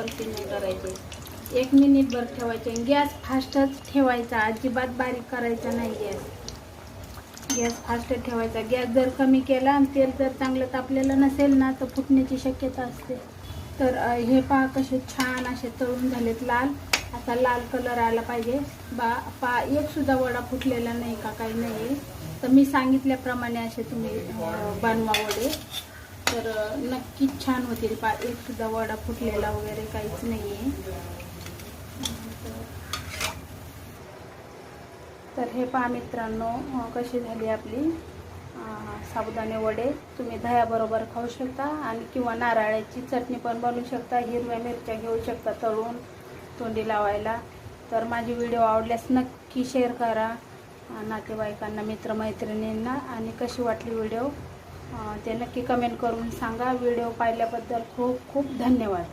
नाही करायचे, 1 मिनिटभर ठेवायचे. गॅस फास्टच ठेवायचा, अजिबात बारीक करायचा नाही. गॅस फास्ट ठेवायचा. गॅस जर कमी केला आणि तेल जर चांगलं तापलेलं नसेल ना तर फुटण्याची शक्यता असते. तर हे पहा कसे छान असे तळून झालेत लाल. आता लाल कलर आला पाहिजे. एक सुद्धा वडा फुटलेला नाही का काही नाही. तर मी सांगितल्याप्रमाणे असे तुम्ही बनवा वडे, तर नक्कीच छान होतील. एक सुद्धा वडा फुटलेला वगैरे काहीच नाही आहे. तर हे पहा मित्रांनो कशी झाली आपली साबुदाणे वडे. तुम्ही दह्याबरोबर खाऊ शकता आणि किंवा नारळाची चटणी पण बनवू शकता. हिरव्या मिरच्या घेऊ शकता तळून तोंडी लावायला. तर माझी व्हिडिओ आवडल्यास नक्की शेअर करा नातेवाईकांना, मित्रमैत्रिणींना. आणि कशी वाटली व्हिडिओ ते नक्की कमेंट करून सांगा. व्हिडिओ पाहिल्याबद्दल खूप खूप धन्यवाद.